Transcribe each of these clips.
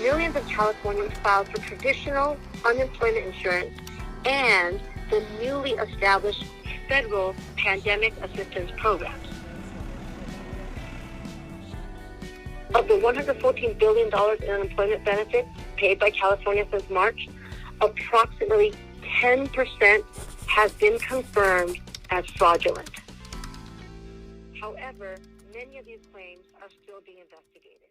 millions of Californians filed for traditional unemployment insurance and the newly established federal pandemic assistance programs. Of the $114 billion in unemployment benefits paid by California since March, approximately 10% has been confirmed as fraudulent. However, many of these claims are still being investigated.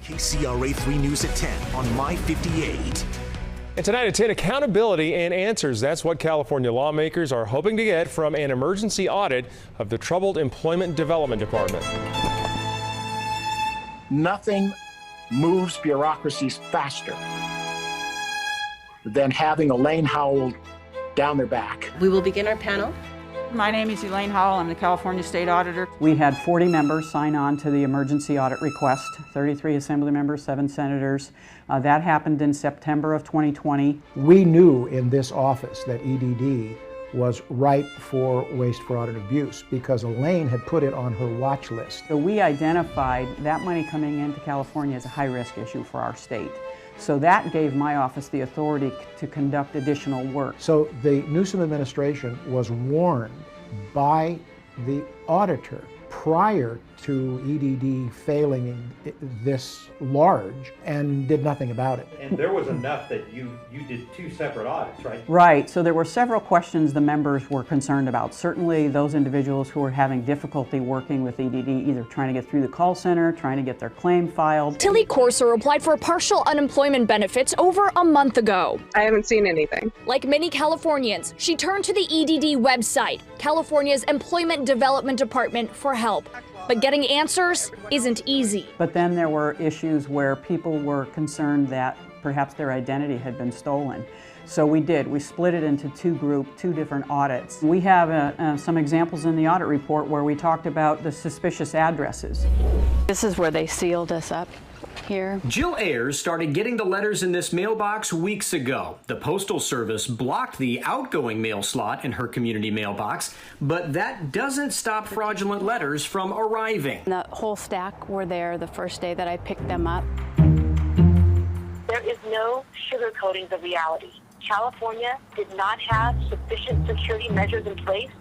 KCRA 3 News at 10 on My 58. And tonight at 10, accountability and answers. That's what California lawmakers are hoping to get from an emergency audit of the troubled Employment Development Department. Nothing moves bureaucracies faster than having Elaine Howell down their back. We will begin our panel. My name is Elaine Howell. I'm the California State Auditor. We had 40 members sign on to the emergency audit request, 33 Assembly members, 7 senators. That happened in September of 2020. We knew in this office that EDD was ripe for waste, fraud, and abuse because Elaine had put it on her watch list. So we identified that money coming into California as a high-risk issue for our state. So that gave my office the authority to conduct additional work. So the Newsom administration was warned by the auditor prior to EDD failing this large and did nothing about it. And there was enough that you did 2 separate audits, right? Right. So there were several questions the members were concerned about. Certainly those individuals who were having difficulty working with EDD, either trying to get through the call center, trying to get their claim filed. Tilly Corser applied for partial unemployment benefits over a month ago. I haven't seen anything. Like many Californians, she turned to the EDD website, California's Employment Development Department, for help. But getting answers isn't easy. But then there were issues where people were concerned that perhaps their identity had been stolen. So we split it into 2 different audits. We have some examples in the audit report where we talked about the suspicious addresses. This is where they sealed us up. Here. Jill Ayers started getting the letters in this mailbox weeks ago. The Postal Service blocked the outgoing mail slot in her community mailbox, but that doesn't stop fraudulent letters from arriving. The whole stack were there the first day that I picked them up. There is no sugarcoating the reality. California did not have sufficient security measures in place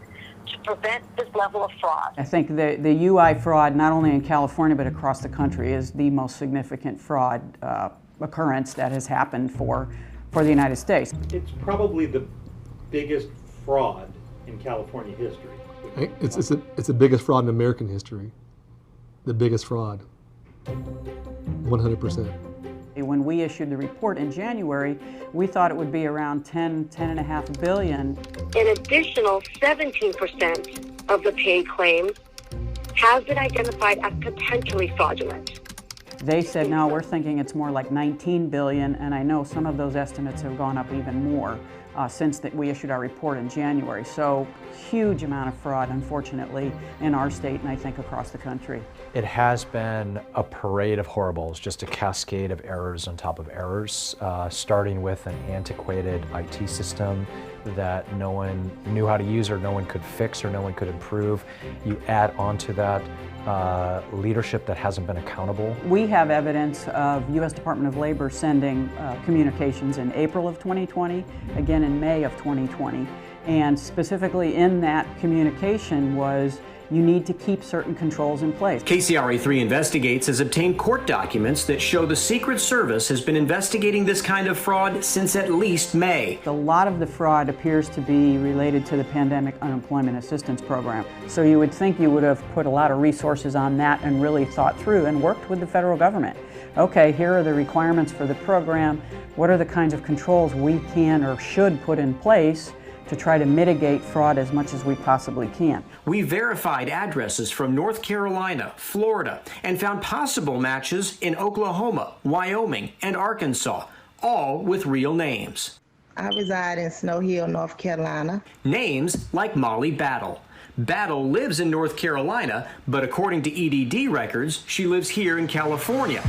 to prevent this level of fraud. I think the UI fraud, not only in California but across the country, is the most significant fraud occurrence that has happened for the United States. It's probably the biggest fraud in California history. It's the biggest fraud in American history. The biggest fraud. 100%. When we issued the report in January, we thought it would be around $10.5 billion. An additional 17% of the paid claims have been identified as potentially fraudulent. They said, no, we're thinking it's more like $19 billion, and I know some of those estimates have gone up even more since we issued our report in January. So huge amount of fraud, unfortunately, in our state and I think across the country. It has been a parade of horribles, just a cascade of errors on top of errors, starting with an antiquated IT system that no one knew how to use or no one could fix or no one could improve. You add onto that leadership that hasn't been accountable. We have evidence of U.S. Department of Labor sending communications in April of 2020, again in May of 2020, and specifically in that communication was you need to keep certain controls in place. KCRA 3 Investigates has obtained court documents that show the Secret Service has been investigating this kind of fraud since at least May. A lot of the fraud appears to be related to the Pandemic Unemployment Assistance Program. So you would think you would have put a lot of resources on that and really thought through and worked with the federal government. Okay, here are the requirements for the program. What are the kinds of controls we can or should put in place to try to mitigate fraud as much as we possibly can. We verified addresses from North Carolina, Florida, and found possible matches in Oklahoma, Wyoming, and Arkansas, all with real names. I reside in Snow Hill, North Carolina. Names like Molly Battle. Battle lives in North Carolina, but according to EDD records, she lives here in California.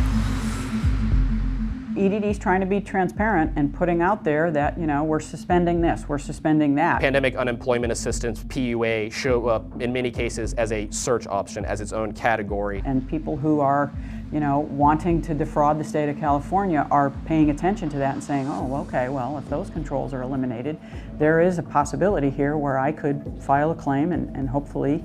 EDD's trying to be transparent and putting out there that, you know, we're suspending this, we're suspending that. Pandemic unemployment assistance, PUA, show up in many cases as a search option, as its own category. And people who are, you know, wanting to defraud the state of California are paying attention to that and saying, oh, okay, well, if those controls are eliminated, there is a possibility here where I could file a claim and hopefully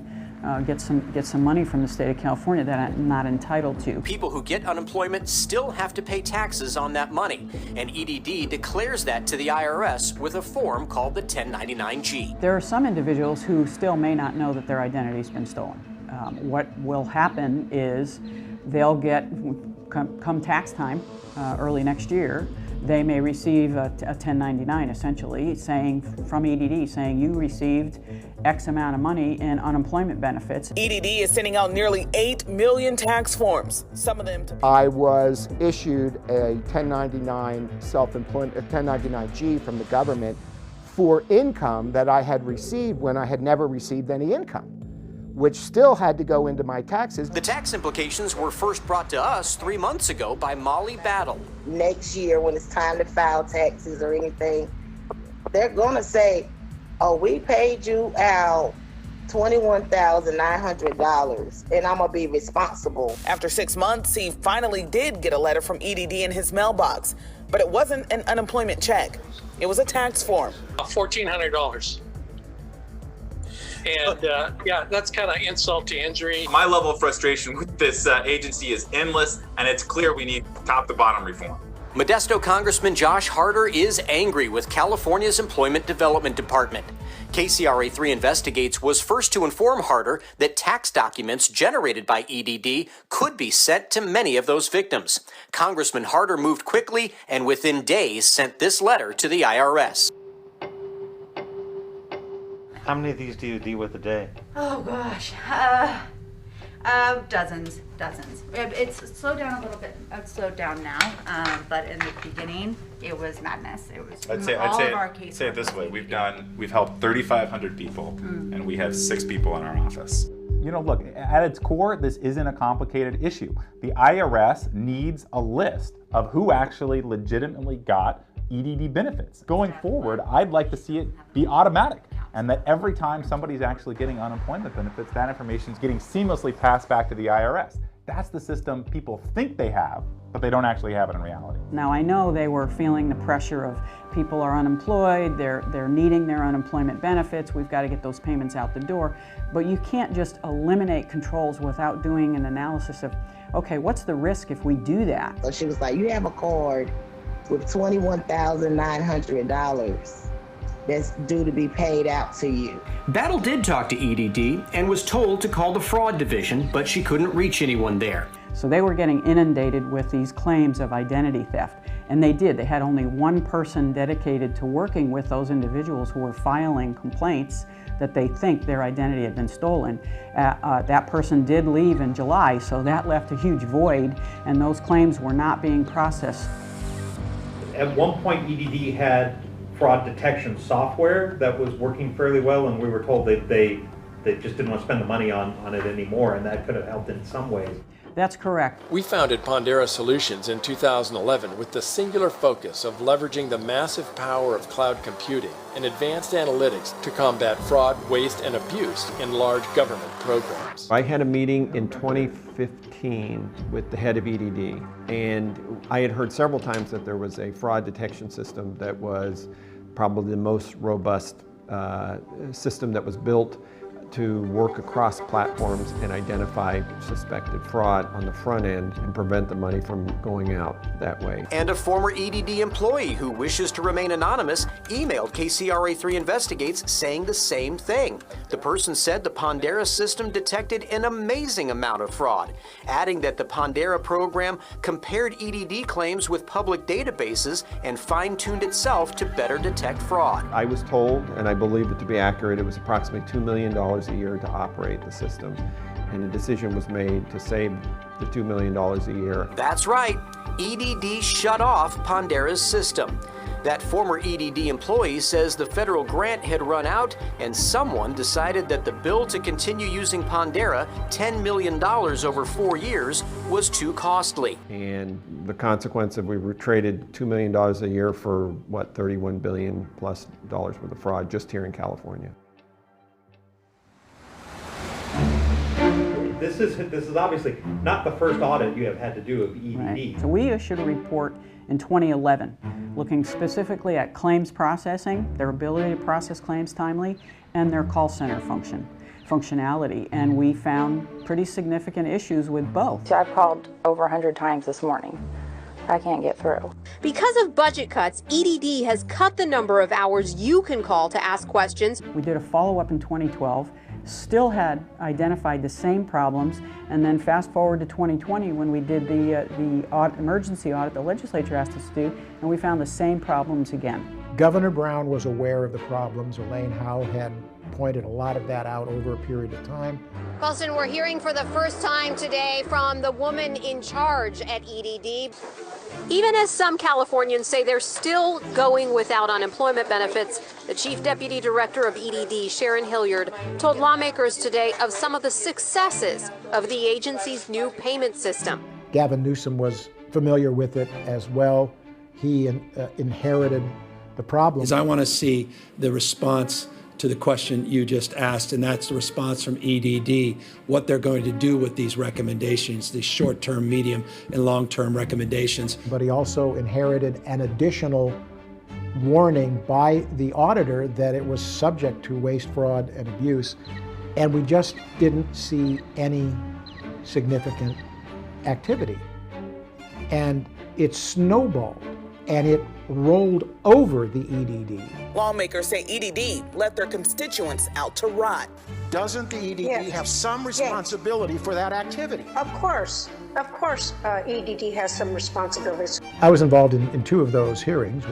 get some money from the state of California that I'm not entitled to. People who get unemployment still have to pay taxes on that money, and EDD declares that to the IRS with a form called the 1099-G. There are some individuals who still may not know that their identity's been stolen. What will happen is they'll get, come tax time early next year, they may receive a 1099 essentially saying, from EDD, saying you received X amount of money in unemployment benefits. EDD is sending out nearly 8 million tax forms, some of them to... I was issued a 1099 self-employment, a 1099-G from the government for income that I had received when I had never received any income, which still had to go into my taxes. The tax implications were first brought to us 3 months ago by Molly Battle. Next year, when it's time to file taxes or anything, they're gonna say, oh, we paid you out $21,900 and I'm gonna be responsible. After 6 months, he finally did get a letter from EDD in his mailbox, but it wasn't an unemployment check. It was a tax form. $1,400. And yeah, that's kind of insult to injury. My level of frustration with this agency is endless, and it's clear we need top to bottom reform. Modesto Congressman Josh Harder is angry with California's Employment Development Department. KCRA3 Investigates was first to inform Harder that tax documents generated by EDD could be sent to many of those victims. Congressman Harder moved quickly and within days sent this letter to the IRS. How many of these do you deal with a day? Oh gosh, dozens. It's slowed down a little bit. It's slowed down now, but in the beginning, it was madness. It was I'd say it this way: we've helped 3,500 people, and we have 6 people in our office. You know, look, at its core, this isn't a complicated issue. The IRS needs a list of who actually legitimately got EDD benefits. Going forward, I'd like to see it be automatic, and that every time somebody's actually getting unemployment benefits, that information is getting seamlessly passed back to the IRS. That's the system people think they have, but they don't actually have it in reality. Now, I know they were feeling the pressure of people are unemployed, they're needing their unemployment benefits, we've got to get those payments out the door, but you can't just eliminate controls without doing an analysis of, okay, what's the risk if we do that? So she was like, you have a card with $21,900 that's due to be paid out to you. Battle did talk to EDD and was told to call the fraud division, but she couldn't reach anyone there. So they were getting inundated with these claims of identity theft, and they did. They had only one person dedicated to working with those individuals who were filing complaints that they think their identity had been stolen. That person did leave in July, so that left a huge void, and those claims were not being processed. At one point, EDD had fraud detection software that was working fairly well, and we were told that they just didn't want to spend the money on it anymore, and that could have helped in some ways. That's correct. We founded Pondera Solutions in 2011 with the singular focus of leveraging the massive power of cloud computing and advanced analytics to combat fraud, waste, and abuse in large government programs. I had a meeting in 2015 with the head of EDD, and I had heard several times that there was a fraud detection system that was probably the most robust system that was built to work across platforms and identify suspected fraud on the front end and prevent the money from going out that way. And a former EDD employee who wishes to remain anonymous emailed KCRA3 Investigates saying the same thing. The person said the Pondera system detected an amazing amount of fraud, adding that the Pondera program compared EDD claims with public databases and fine-tuned itself to better detect fraud. I was told, and I believe it to be accurate, it was approximately $2 million a year to operate the system. and a decision was made to save the $2 million a year. That's right. EDD shut off Pondera's system. That former EDD employee says the federal grant had run out and someone decided that the bill to continue using Pondera, $10 million over 4 years, was too costly. And the consequence of we traded $2 million a year for, what, $31 billion plus worth of fraud just here in California. This is obviously not the first audit you have had to do of EDD. Right. So we issued a report in 2011 looking specifically at claims processing, their ability to process claims timely, and their call center functionality. And we found pretty significant issues with both. I've called over 100 times this morning. I can't get through. Because of budget cuts, EDD has cut the number of hours you can call to ask questions. We did a follow-up in 2012, still had identified the same problems, and then fast forward to 2020 when we did the emergency audit the legislature asked us to do, and we found the same problems again. Governor Brown was aware of the problems. Elaine Howe had pointed a lot of that out over a period of time. Colson, we're hearing for the first time today from the woman in charge at EDD. Even as some Californians say they're still going without unemployment benefits, the Chief Deputy Director of EDD, Sharon Hilliard, told lawmakers today of some of the successes of the agency's new payment system. Gavin Newsom was familiar with it as well. He inherited the problem. I want to see the response to the question you just asked, and that's the response from EDD, what they're going to do with these recommendations, these short-term, medium, and long-term recommendations. But he also inherited an additional warning by the auditor that it was subject to waste, fraud, and abuse, and we just didn't see any significant activity. And it snowballed, and it rolled over the EDD. Lawmakers say EDD let their constituents out to rot. Doesn't the EDD have some responsibility for that activity? Of course, EDD has some responsibilities. I was involved in two of those hearings,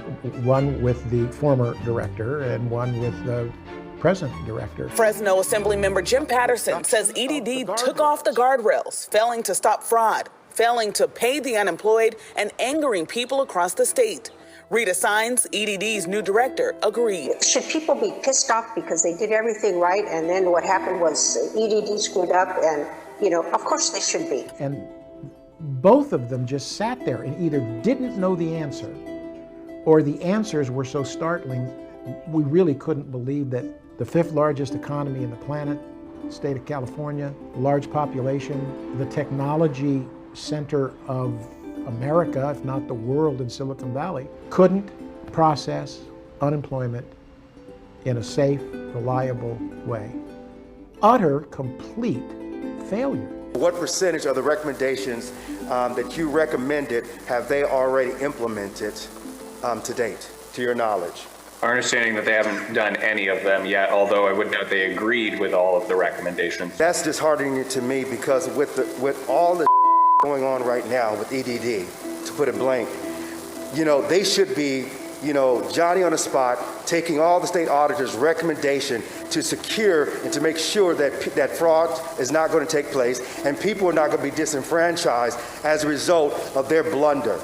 one with the former director and one with the present director. Fresno Assemblymember Jim Patterson says EDD took off the guardrails, failing to stop fraud, failing to pay the unemployed, and angering people across the state. Rita Sines, EDD's new director, agreed. Should people be pissed off because they did everything right and then what happened was EDD screwed up? And, of course they should be. And both of them just sat there and either didn't know the answer or the answers were so startling, we really couldn't believe that the fifth largest economy in the planet, state of California, large population, the technology center of America, if not the world in Silicon Valley, couldn't process unemployment in a safe, reliable way. Utter, complete failure. What percentage of the recommendations that you recommended have they already implemented to date, to your knowledge? Our understanding that they haven't done any of them yet, although I would note they agreed with all of the recommendations. That's disheartening to me because with all the going on right now with EDD, to put it blank, they should be, Johnny on the spot, taking all the state auditors' recommendation to secure and to make sure that fraud is not going to take place and people are not going to be disenfranchised as a result of their blunder.